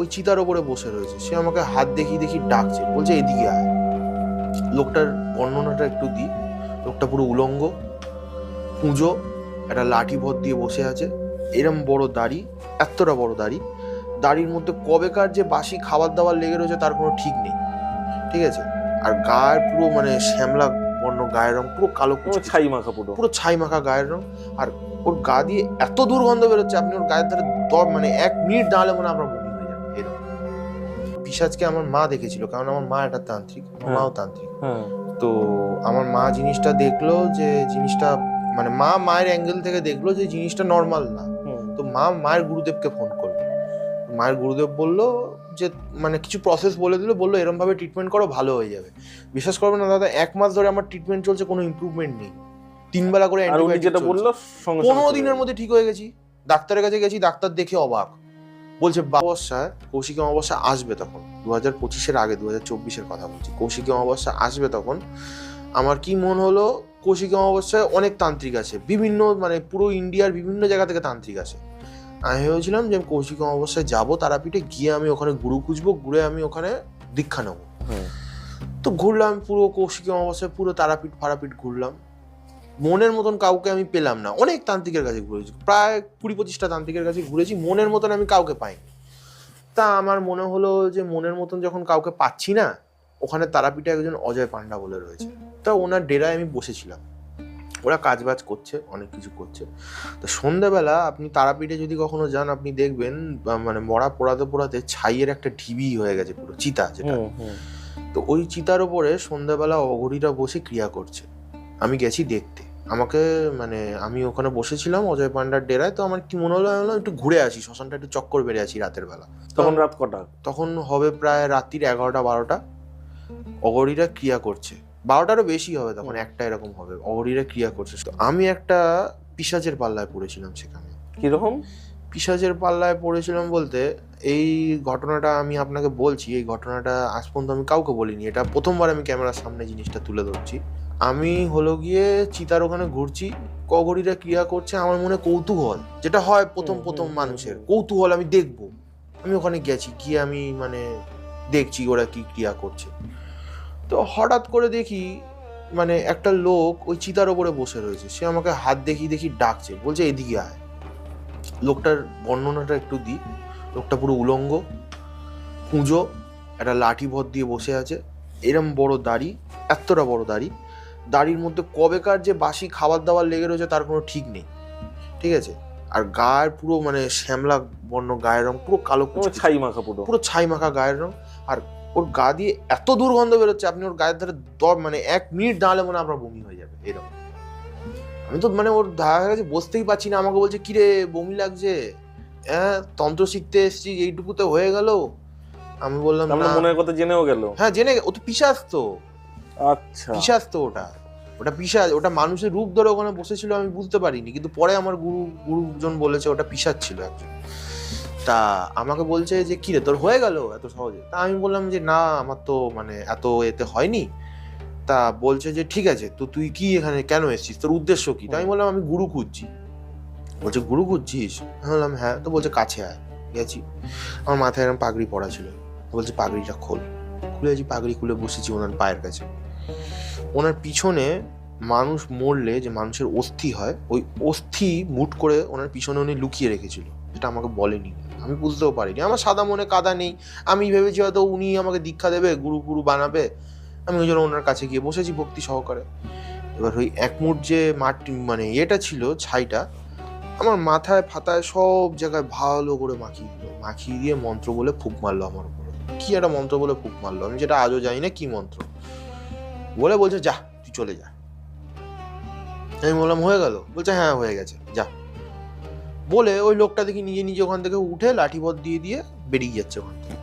ওই চিতার ওপরে বসে রয়েছে। সে আমাকে হাত দেখিয়ে দেখিয়ে ডাকছে, বলছে এদিকে আয়। লোকটার বর্ণনাটা একটু দিই। লোকটা পুরো উলঙ্গ, কুঁজো, একটা লাঠি ভর দিয়ে বসে আছে, এরম বড় দাড়ি, এতটা বড় দাড়ি। দাড়ির মধ্যে কবেকার যে বাসি খাবার দাবার লেগে রয়েছে তার কোনো ঠিক নেই, ঠিক আছে। আর গায়ের পুরো শ্যামলা বর্ণ গায়ের রং, পুরো কালো কুচকুচে, ছাই মাখা, পুরো ছাই মাখা গায়ের রং। আর ওর গা দিয়ে এত দুর্গন্ধ বেরোচ্ছে, আপনি ওর গায়ের ধারে 1 মিনিট দাঁড়ালে মনে আপনার বমি হয়ে যাবে এরকম। পিশাচকে আমার মা দেখেছিল, কারণ আমার মা একটা তান্ত্রিক, আমার মাও তান্ত্রিক। তো আমার মা জিনিসটা দেখলো যে জিনিসটা মায়ের অ্যাঙ্গেল থেকে দেখলো যে জিনিসটা নর্মাল না। তো মায়ের গুরুদেবকে ফোন করলো। মায়ের গুরুদেব বললো যে কিছু প্রসেস বলে দিল, বললো এরম ভাবে ট্রিটমেন্ট করো, ভালো হয়ে যাবে। বিশ্বাস করবে না দাদা, 1 মাস ধরে আমার ট্রিটমেন্ট চলছে, কোনো ইমপ্রুভমেন্ট নেই। 3 বেলা করে অ্যান্টিবায়োটিক চলছে। 15 দিনের মধ্যে ঠিক হয়ে গেছি। ডাক্তারের কাছে গেছি, ডাক্তার দেখে অবাক, বলছে অমাবস্যায়, কৌশিকী অমাবস্যা আসবে তখন, 2025-এর আগে, 2024-এর কথা বলছি, কৌশিকী অমাবস্যা আসবে তখন। আমার কি মন হলো, কৌশিকী অমাবস্যায় অনেক তান্ত্রিক আছে, বিভিন্ন পুরো ইন্ডিয়ার বিভিন্ন জায়গা থেকে তান্ত্রিক আছে। আমি ভেবেছিলাম যে কৌশিকী অমাবস্যায় যাবো তারাপীঠে, গিয়ে আমি ওখানে গুরু খুঁজবো, ঘুরে আমি ওখানে দীক্ষা নেবো। তো ঘুরলাম পুরো কৌশিকী অমাবস্যায়, পুরো তারাপীঠ ফারাপীঠ ঘুরলাম। মনের মতন কাউকে আমি পেলাম না। অনেক তান্ত্রিকের কাছে ঘুরেছি, প্রায় 20-25টা তান্ত্রিকের কাছে ঘুরেছি, মনের মতন আমি কাউকে পাইনি। তা আমার মনে হলো যে মনের মতন যখন কাউকে পাচ্ছি না, ওখানে তারাপীঠে একজন অজয় পান্ডা বলে রয়েছে, তা ওনার ডেরায় আমি বসেছিলাম। ওরা কাজবাজ করছে, অনেক কিছু করছে। তো সন্ধ্যাবেলা আপনি তারাপীঠে যদি কখনো যান, আপনি দেখবেন মরা পোড়াতে পোড়াতে ছাইয়ের একটা ঢিবি হয়ে গেছে, পুরো চিতা যেটা। তো ওই চিতার ওপরে সন্ধ্যাবেলা অঘরীরা বসে ক্রিয়া করছে। আমি গেছি দেখতে। আমাকে আমি ওখানে বসেছিলাম অজয় পান্ডার ডেরায়। তো আমার কি মনে হলো, একটু ঘুরে আসি, শ্মশানটা একটু চক্কর বেড়ে আসি রাতের বেলা। তখন রাত কটা? তখন হবে প্রায় রাত্রির 11টা-12টা। অঘরীরা ক্রিয়া করছে, 12টারও বেশি হবে তখন, একটা এরকম হবে। অঘরীরা ক্রিয়া করছে। তো আমি একটা পিশাচের পাল্লায় পড়েছিলাম সেখানে। কিরকম পিশাচের পাল্লায় পড়েছিলাম বলতে, এই ঘটনাটা আমি আপনাকে বলছি, এই ঘটনাটা আজ পর্যন্ত আমি কাউকে বলিনি, এটা প্রথমবার আমি ক্যামেরার সামনে জিনিসটা তুলে ধরছি। আমি হলো গিয়ে চিতার ওখানে ঘুরছি, অঘরীরা ক্রিয়া করছে। আমার মনে কৌতূহল, যেটা হয় প্রথম মানুষের কৌতূহল, আমি দেখবো। আমি ওখানে গেছি, গিয়ে আমি দেখছি ওরা কি ক্রিয়া করছে। তো হঠাৎ করে দেখি একটা লোক ওই চিতার ওপরে বসে রয়েছে। সে আমাকে হাত দেখিয়ে দেখিয়ে ডাকছে, বলছে এদিকে আয়। লোকটার বর্ণনাটা একটু দিই। লোকটা পুরো উলঙ্গ, কুঁজো, একটা লাঠি ভর দিয়ে বসে আছে, এরম বড় দাড়ি, এতটা বড় দাড়ি। দাড়ির মধ্যে কবেকার যে বাসি খাবার দাবার লেগে রয়েছে তার কোনো ঠিক নেই, ঠিক আছে। আর গায়ের পুরো শ্যামলা বর্ণ গায়ের রং, পুরো কালো কুচকুচে, ছাই মাখা, পুরো ছাই মাখা গায়ের রং। আর ওর গা দিয়ে এত দুর্গন্ধ বেরোচ্ছে, আপনি ওর গায়ের ধারে 1 মিনিট দাঁড়ালে মনে আপনার বমি হয়ে যাবে এরকম। আমি তো ওর ধারে কাছে বসতেই পারছি না। আমাকে বলছে কিরে বমি লাগছে, হ্যাঁ তন্ত্র শিখতে এসেছি, এইটুকুতে হয়ে গেল। আমি বললাম না। মনের কথা জেনেও গেল? হ্যাঁ জেনে, ও তো পিশাচ তো। আচ্ছা, পিশাচ তো, ওটা পিশাচ। ওটা মানুষের রূপ ধরে ওখানে বসেছিল, আমি বুঝতে পারিনি, কিন্তু পরে আমার গুরুজন বলেছে ওটা পিশাচ ছিল একজন। তা আমাকে বলছে যে কিরে তোর হয়ে গেল এত সহজে? তা আমি বললাম যে না, আমার তো এত এতে হয়নি। তা বলছে যে ঠিক আছে, তো তুই কি এখানে কেন এসেছিস, তোর উদ্দেশ্য কি? তাই আমি বললাম আমি গুরু খুঁজছি। বলছে গুরু খুঁজছিস? আমি বললাম হ্যাঁ। তো বলছে কাছে আয়। গেছি, আমার মাথায় এরকম পাগড়ি পরা ছিল। বলছে পাগড়িটা খোল। খুলেছি, পাগড়ি খুলে বসেছি ওনার পায়ের কাছে। ওনার পিছনে মানুষ মরলে যে মানুষের অস্থি হয়, ওই অস্থি মুট করে ওনার পিছনে উনি লুকিয়ে রেখেছিল, যেটা আমাকে বলেনি, আমি বুঝতেও পারিনি। আমার সাদা মনে কাদা নেই, আমি ভেবেছি হয়তো উনি আমাকে দীক্ষা দেবে, গুরু বানাবে। আমি ওই জন্য ওনার কাছে গিয়ে বসেছি ভক্তি সহকারে। এবার ওই এক মুঠ যে মাটি এটা ছিল, ছাইটা আমার মাথায় ফাতায় সব জায়গায় ভালো করে মাখিয়ে দিয়ে মন্ত্র বলে ফুঁক মারলো আমার উপরে। কি একটা মন্ত্র বলে ফুঁক মারলো, আমি যেটা আজও জানি না কি মন্ত্র বলে। বলছে যা তুই চলে যা। আমি বললাম হয়ে গেল? বলছে হ্যাঁ হয়ে গেছে, যা। বলে ওই লোকটা দেখি নিজে নিজে ওখান থেকে উঠে লাঠিপথ দিয়ে দিয়ে বেরিয়ে যাচ্ছে ওখান থেকে।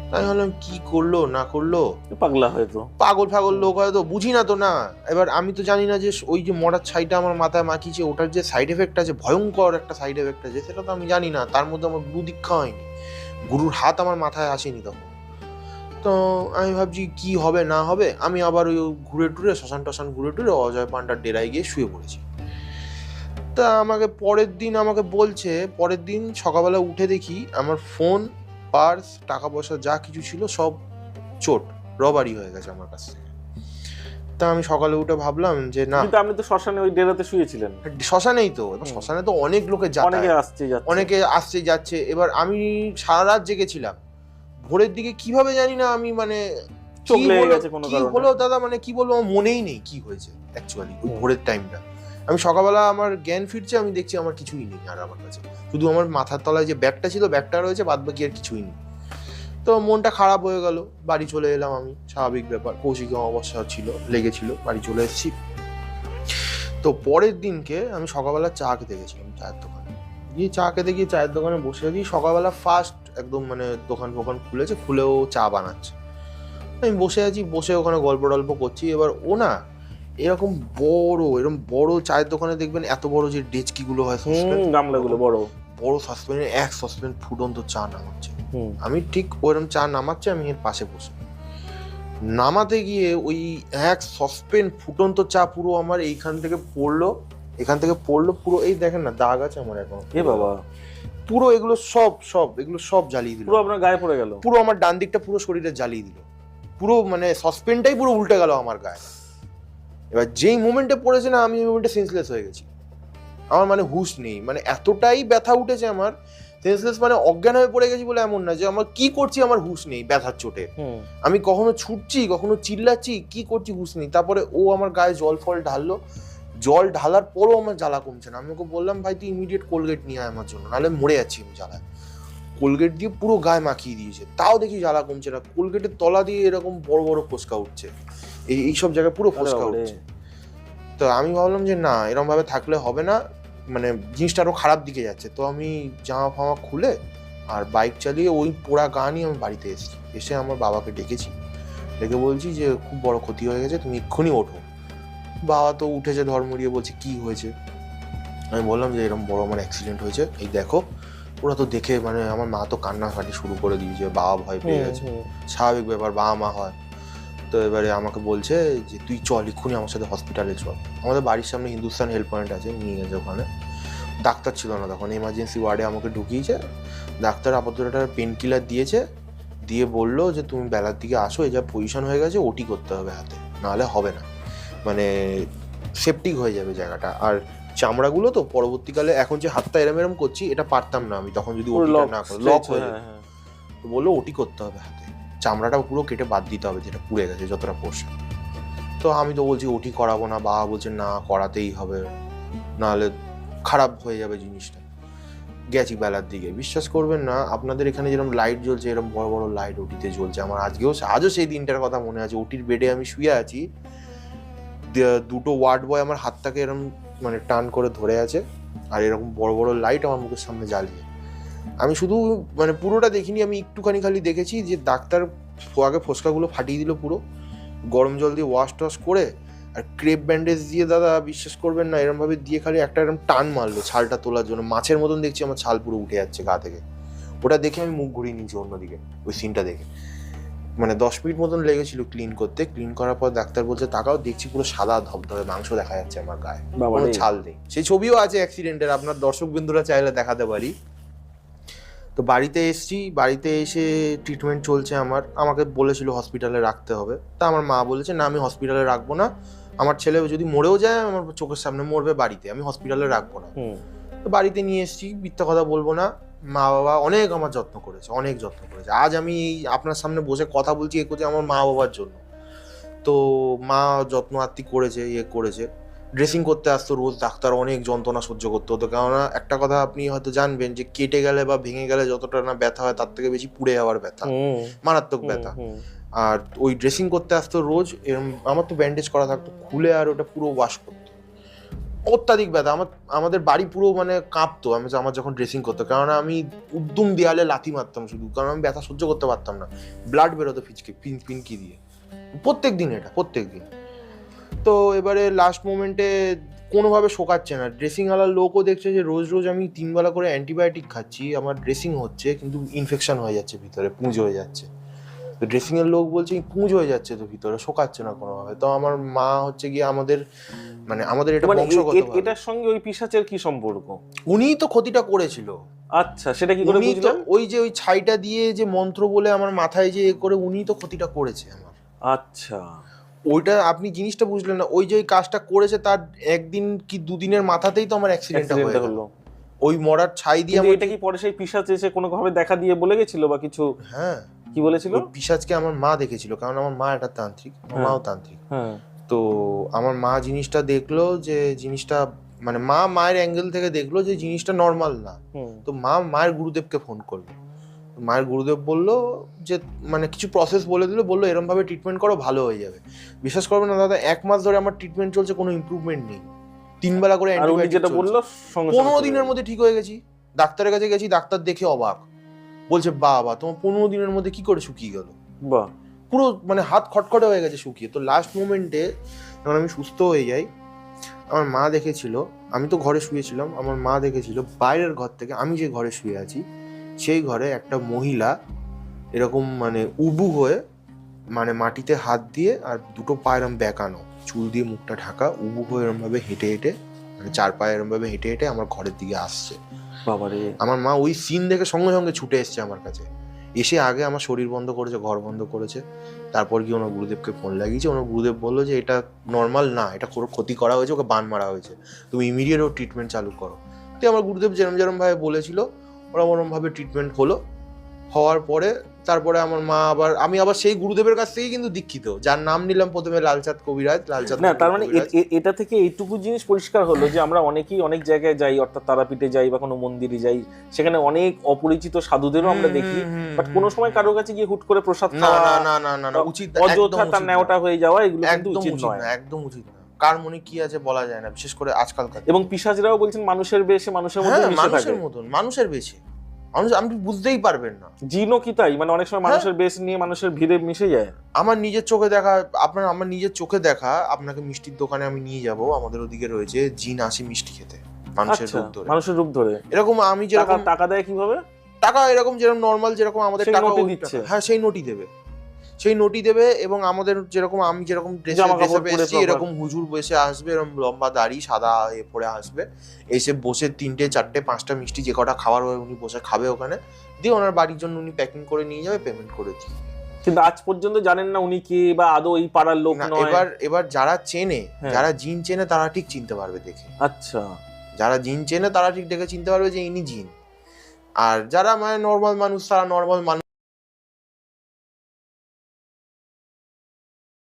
তাই ভাবলাম কি করলো না করলো, পাগলা হয়তো, পাগল ফাগল লোক হয়তো, বুঝি না তো না। এবার আমি তো জানি না যে ওই যে মরার ছাইটা আমার মাথায় মাখিয়েছে, ওটার যে সাইড এফেক্ট আছে, ভয়ঙ্কর একটা সাইড এফেক্ট আছে, সেটা তো আমি জানি না। তার মধ্যে আমার গুরু দীক্ষা হয়নি, গুরুর হাত আমার মাথায় আসেনি তখন। তো আমি ভাবছি কি হবে না হবে। আমি আবার ওই ঘুরে টুরে শ্মশান ঘুরে টুরে অজয় পান্ডার ডেরায় গিয়ে শুয়ে পড়েছি। তা আমাকে পরের দিন বলছে, পরের দিন সকালবেলা উঠে দেখি আমার ফোন পার্স, টাকা পয়সা যা কিছু ছিল সব চোট, রবারি হয়ে গেছে আমার কাছ থেকে। তা আমি সকালে উঠে ভাবলাম যে না, কিন্তু আপনি তো শ্মশানে ওই ডেরাতে শুয়েছিলেন, শ্মশানেই তো, এবার শ্মশানে তো অনেক লোকে অনেকে যাতায়াত, আসছে যাচ্ছে। অনেকে আসছে যাচ্ছে। এবার আমি সারা রাত জেগেছিলাম, ভোরের দিকে কিভাবে জানি না আমি মানে চোখ কি লেগে হলো, গেছে কোনো কি কারণে। হলো দাদা, মানে কি বলবো, আমার মনেই নেই কি হয়েছে অ্যাকচুয়ালি ওই ভোরের টাইমটা। আমি সকালবেলা আমার জ্ঞান ফিরছে, আমি দেখছি আমার কিছুই নেই আর আমার কাছে, শুধু আমার মাথার তলায় যে ব্যাগটা ছিল ব্যাগটা রয়েছে, বাদ বাকি আর কিছুই নেই। তো মনটা খারাপ হয়ে গেল, বাড়ি চলে এলাম আমি, স্বাভাবিক ব্যাপার, কৌশিক অমাবস্যা ছিল, লেগেছিল, বাড়ি চলে এসেছি। তো পরের দিনকে আমি সকালবেলা চা খেতে গেছিলাম চায়ের দোকানে, গিয়ে চা খেতে গিয়ে চায়ের দোকানে বসে আছি, সকালবেলা ফার্স্ট একদম মানে দোকান ফোকান খুলেছে, খুলেও চা বানাচ্ছে। আমি বসে আছি, বসে ওখানে গল্প টল্প করছি। এবার ও না এরকম বড় চায়ের দোকানে দেখবেন এত বড় যে ডেচকিগুলো হয়, গামলাগুলো বড় বড় সসপ্যানে এক সসপ্যান ফুটন্ত চা নামাচ্ছে। আমি ঠিক ওরকম চা নামাচ্ছে, আমি এর পাশে বসে নামাতে গিয়ে ওই এক সসপ্যান ফুটন্ত চা পুরো আমার এইখান থেকে পড়লো, এখান থেকে পড়লো পুরো, এই দেখেন না দাগ আছে আমার এখন, এ বাবা, পুরো এগুলো সব জ্বালিয়ে দিল, পুরো আপনার গায়ে পড়ে গেল, পুরো আমার ডান দিকটা পুরো শরীরে জ্বালিয়ে দিল, পুরো মানে সসপেনটাই পুরো উল্টে গেল আমার গায়ে। এবার যেই মোমেন্টে পড়েছে না, আমি ওই মোমেন্টে সেন্সলেস হয়ে গেছি, আমার মানে হুঁশ নেই, মানে এতটাই ব্যথা উঠেছে আমার, সেন্সলেস মানে অজ্ঞান হয়ে পড়ে গেছি বলে এমন না, যে আমার কি করছি আমার হুঁশ নেই ব্যথার চোটে, আমি কখনো ছুটছি কখনো চিল্লাচ্ছি, কি করছি হুঁশ নেই। তারপরে ও আমার গায়ে জল ফল ঢাললো, জল ঢালার পরও আমার জ্বালা কমছে না। আমি ওকে বললাম, ভাই তুই ইমিডিয়েট কোলগেট নিয়ে আয় আমার জন্য, নাহলে মরে যাচ্ছি আমি জ্বালায়। কোলগেট দিয়ে পুরো গায়ে মাখিয়ে দিয়েছে, তাও দেখি জ্বালা কমছে না, কোলগেটের তলা দিয়ে এরকম বড় বড় ফোসকা উঠছে, এইসব জায়গায় পুরো ফোসকা উঠছে। তো আমি ভাবলাম যে না, এরকম ভাবে থাকলে হবে না, মানে জিনিসটা আরো খারাপ দিকে যাচ্ছে। তো আমি জামা ফামা খুলে আর বাইক চালিয়ে ওই পোড়া গা নিয়ে আমি বাড়িতে এসেছি। এসে আমার বাবাকে ডেকেছি, ডেকে বলছি যে খুব বড় ক্ষতি হয়ে গেছে, তুমি এক্ষুনি ওঠো। বাবা তো উঠেছে ধর্মড়িয়ে, বলছে কি হয়েছে। আমি বললাম যে এরকম বড় আমার অ্যাক্সিডেন্ট হয়েছে, এই দেখো। ওরা তো দেখে মানে আমার মা তো কান্নাকাটি শুরু করে দিয়েছে, বাবা ভয় পেয়ে গেছে, স্বাভাবিক ব্যাপার, বাবা মা হয়। তো এবারে আমাকে বলছে যে তুই চল এক্ষুনি আমার সাথে হসপিটালে চল। আমাদের বাড়ির সামনে হিন্দুস্তান হেল্প পয়েন্ট আছে, নিয়ে গেছে ওখানে। ডাক্তার ছিল না তখন, এমার্জেন্সি ওয়ার্ডে আমাকে ঢুকিয়েছে। ডাক্তার আপাতত একটা পেন কিলার দিয়েছে, দিয়ে বললো যে তুমি বেলার দিকে আসো, এই যা পজিশন হয়ে গেছে ওটি করতে হবে হাতে, নাহলে হবে না, মানে সেপটিক হয়ে যাবে জায়গাটা। আর চামড়াগুলো তো পরবর্তীকালে, এখন যে হাতটা এরম এরম করছি এটা পারতাম না আমি তখন, যদি ওটিটা না করে লক হয়ে যাবে। তো বললো ওটি করতে হবে হাতে, চামড়াটা পুরো কেটে বাদ দিতে হবে যেটা পুড়ে গেছে যতটা পোর্শন। তো আমি তো বলছি ওটি করাবো না, বাবা বলছে না করাতেই হবে, নাহলে খারাপ হয়ে যাবে জিনিসটা। গেছি বেলার দিকে, বিশ্বাস করবেন না, আপনাদের এখানে যেরকম লাইট জ্বলছে এরকম বড় বড় লাইট ওটিতে জ্বলছে। আমার আজও সেই দিনটার কথা মনে আছে, ওটির বেডে আমি শুয়ে আছি, দুটো ওয়ার্ড বয় আমার হাতটাকে এরকম মানে টান করে ধরে আছে, আর এরকম বড় বড় লাইট আমার মুখের সামনে জ্বালিয়ে। আমি শুধু মানে পুরোটা দেখিনি, আমি একটুখানি খালি দেখেছি যে ডাক্তার আগে ফোসকাগুলো ফাটিয়ে দিল পুরো, গরম জল দিয়ে ওয়াশ টশ করে, আর ক্রেপ ব্যান্ডেজ দিয়ে দাদা বিশ্বাস করবেন না এরকম ভাবে দিয়ে খালি একটা এরকম টান মারলো ছালটা তোলার জন্য, মাছের মতন দেখছি আমার ছাল পুরো উঠে যাচ্ছে গা থেকে। ওটা দেখে আমি মুখ ঘুরিয়ে নিয়েছি অন্যদিকে, ওই সিনটা দেখে। মানে 10 মিনিট মতন লেগেছিল ক্লিন করতে। ক্লিন করার পর ডাক্তার বলছে তাকাও, দেখছি পুরো সাদা ধবধবে মাংস দেখা যাচ্ছে আমার গায়ে, কোনো ছাল নেই। সেই ছবিও আছে অ্যাক্সিডেন্টের, আপনার দর্শক বিন্দুরা চাইলে দেখাতে পারি। তো বাড়িতে এসেছি, বাড়িতে এসে ট্রিটমেন্ট চলছে আমার, আমাকে বলেছিল হসপিটালে রাখতে হবে। তা আমার মা বলেছে না আমি হসপিটালে রাখবো না, আমার ছেলে যদি মরেও যায় আমার চোখের সামনে মরবে বাড়িতে, আমি হসপিটালে রাখবো না। তো বাড়িতে নিয়ে এসেছি, মিথ্যা কথা বলবো না, মা বাবা অনেক আমার যত্ন করেছে, অনেক যত্ন করেছে। আজ আমি এই আপনার সামনে বসে কথা বলছি এ করছি আমার মা বাবার জন্য। তো মা যত্ন আত্তি করেছে, করেছে। ড্রেসিং করতে আসতো রোজ, ডাক্তার অনেক যন্ত্রণা সহ্য করতে হতো, কেননা একটা কথা আপনি হয়তো জানবেন যে কেটে গেলে বা ভেঙে গেলে যতটা না ব্যথা হয় তার থেকে বেশি পুড়ে যাওয়ার ব্যথা, মারাত্মক ব্যথা। আর ওই ড্রেসিং করতে আসতো রোজ, এরকম আমার তো ব্যান্ডেজ করা থাকতো, খুলে আর ওটা পুরো ওয়াশ করতো, অত্যাধিক ব্যথা। আমাদের বাড়ি পুরো মানে কাঁপতো আমার যখন ড্রেসিং করতো, কারণ আমি উদ্যম দেয়ালে লাথি মারতাম শুধু, কারণ আমি ব্যথা সহ্য করতে পারতাম না, ব্লাড বেরোতো পিনকি দিয়ে প্রত্যেক দিন, এটা প্রত্যেক দিন। তো এবারে লাস্ট মোমেন্টে কোনোভাবে শোকাচ্ছে না, ড্রেসিং আলার লোকও দেখছে যে রোজ রোজ আমি 3 বেলা করে অ্যান্টিবায়োটিক খাচ্ছি, আমার ড্রেসিং হচ্ছে কিন্তু ইনফেকশন হয়ে যাচ্ছে ভিতরে, পুঁজ হয়ে যাচ্ছে। তো ড্রেসিং এর লোক বলছে পুঁজ হয়ে যাচ্ছে তো ভিতরে, শোকাচ্ছে না কোনোভাবে। তো আমার মা হচ্ছে গিয়ে আমাদের এটা বংশগত, এটার সঙ্গে ওই পিশাচের কি সম্পর্ক? উনিই তো ক্ষতিটা করেছিল, আচ্ছা, সেটা কি করে উনি তো বুঝলেন? ওই যে ওই ছাইটা দিয়ে যে মন্ত্র বলে আমার মাথায় যে এ করে উনি তো ক্ষতিটা করেছে আমার। আচ্ছা, ওইটা আপনি জিনিসটা বুঝলেন না, ওই যে ওই কাজটা করেছে তার একদিন কি দুদিনের মাথাতেই তো আমার অ্যাক্সিডেন্টটা হয়ে অ্যাক্সিডেন্টটা গেল। হলো। ওই মরার ছাই দিয়ে কিন্তু আমার এটা কি পরে সেই পিশাচ এসে কোনো ভাবে দেখা দিয়ে বলে গেছিল বা কিছু? হ্যাঁ, কি বলেছিল? ওই পিশাচকে আমার মা দেখেছিল, কারণ আমার মা একটা তান্ত্রিক, আমার হ্যাঁ। মাও তান্ত্রিক। হ্যাঁ। তো আমার মা জিনিসটা দেখলো যে জিনিসটা মানে মা মায়ের অ্যাঙ্গেল থেকে দেখলো যে জিনিসটা নর্মাল না। হুম। তো মা মায়ের গুরুদেবকে ফোন করলো। তো মায়ের গুরুদেব বললো যে মানে কিছু প্রসেস বলে দিল, বললো এরম ভাবে ট্রিটমেন্ট করো ভালো হয়ে যাবে। বিশ্বাস করবে না দাদা, 1 মাস ধরে আমার ট্রিটমেন্ট চলছে, কোনো ইমপ্রুভমেন্ট নেই। 3 বেলা করে আর উনি অ্যান্টিবায়োটিক যেটা চলছে। বললো সঙ্গে 15 সঙ্গে দিনের মধ্যে ঠিক হয়ে গেছি। ডাক্তারের কাছে গেছি, ডাক্তার দেখে অবাক, বলছে বাবা তোমার 15 দিনের মধ্যে কি করে শুকিয়ে গেল, বাহ, পুরো মানে হাত খটখটে হয়ে গেছে শুকিয়ে। তো লাস্ট মোমেন্টে যখন আমি সুস্থ হয়ে যাই, আমার মা দেখেছিল, আমি তো ঘরে শুয়েছিলাম, আমার মা দেখেছিল বাইরের ঘর থেকে, আমি যে ঘরে শুয়ে আছি সেই ঘরে একটা মহিলা এরকম মানে উবু হয়ে, মানে মাটিতে হাত দিয়ে আর দুটো পা এরম বেঁকানো, চুল দিয়ে মুখটা ঢাকা, উবু হয়ে এরম ভাবে হেঁটে হেঁটে, মানে 4 পায়ে এরম ভাবে হেঁটে হেঁটে আমার ঘরের দিকে আসছে। বাবারে। আমার মা ওই সিন দেখে সঙ্গে সঙ্গে ছুটে এসছে আমার কাছে, এসে আগে আমার শরীর বন্ধ করেছে, ঘর বন্ধ করেছে, তারপর গিয়ে ওনার গুরুদেবকে ফোন লাগিয়েছে। ওনার গুরুদেব বললো যে এটা নর্মাল না, এটা কোনো ক্ষতি করা হয়েছে, ওকে বান মারা হয়েছে, তুমি ইমিডিয়েট ওর ট্রিটমেন্ট চালু করো। তো আমার গুরুদেব যেরম যেরম ভাবে বলেছিল ওরম ভাবে ট্রিটমেন্ট হলো। হওয়ার পরে তারপরে আমার মা আবার, আমি আবার সেই গুরুদেবের কাছ থেকেই কিন্তু দীক্ষিত, যার নাম নিলাম প্রথমে লালচাঁদ কবিরাজ। লালচাঁদ না, তার মানে কবিরাজ। এটা থেকে এইটুকু জিনিস পরিষ্কার হলো যে আমরা অনেকেই অনেক জায়গায় যাই, অর্থাৎ তারাপীঠে যাই বা কোনো মন্দিরে যাই, সেখানে অনেক অপরিচিত সাধুদেরও আমরা দেখি, বাট কোনো সময় কারোর কাছে গিয়ে হুট করে প্রসাদ না খাওয়া, না না না না না, উচিত না, অযথা একদম তার উচিত নেওয়াটা না। হয়ে যাওয়া, এগুলো কিন্তু একদম উচিত উচিত নয়। না, একদম উচিত না। কার মনে কি আছে বলা যায় না, বিশেষ করে আজকালকার। এবং পিশাচরাও বলছেন মানুষের বেশে মানুষের মধ্যে হ্যাঁ, মিশে থাকে। মানুষের মতন, মানুষের বেশে, মানুষ আপনি বুঝতেই পারবেন না। জিনও কি তাই? মানে অনেক সময় মানুষের বেশ নিয়ে মানুষের ভিড়ে মিশে যায়। আমার নিজের চোখে দেখা, আমার নিজের চোখে দেখা, আপনাকে মিষ্টির দোকানে আমি নিয়ে যাব, আমাদের ওদিকে রয়েছে, জিন আসে মিষ্টি খেতে মানুষের আচ্ছা, রূপ ধরে। মানুষের রূপ ধরে। এরকম আমি টাকা যেরকম টাকা দেয় কিভাবে? টাকা এরকম যেরকম নর্মাল যেরকম আমাদের সেই টাকা নোটই ওই দিচ্ছে। টাকা। হ্যাঁ, সেই নোটই দেবে, সেই নোটই দেবে। এবং আমাদের যেরকম আমি যেরকম জামা কাপড় ড্রেসে পরে এসেছি, proper। এরকম হুজুর বসে আসবে, এরকম লম্বা দাড়ি সাদা এ পরে আসবে, এসে বসে 3টে 4টে 5টা মিষ্টি যে কটা খাবার হয় উনি বসে খাবে ওখানে, দিয়ে ওনার বাড়ির জন্য উনি প্যাকিং করে নিয়ে যাবে, পেমেন্ট করে দিয়ে। কিন্তু আজ পর্যন্ত জানেন না উনি কে বা আদৌ এই পাড়ার লোক না, নয়। এবার যারা চেনে, হ্যাঁ। যারা জিন চেনে তারা ঠিক চিনতে পারবে দেখে। আচ্ছা, যারা জিন চেনে তারা ঠিক দেখে চিনতে পারবে যে ইনি জিন। আর যারা মানে নর্মাল মানুষ, তারা নর্মাল মানুষ।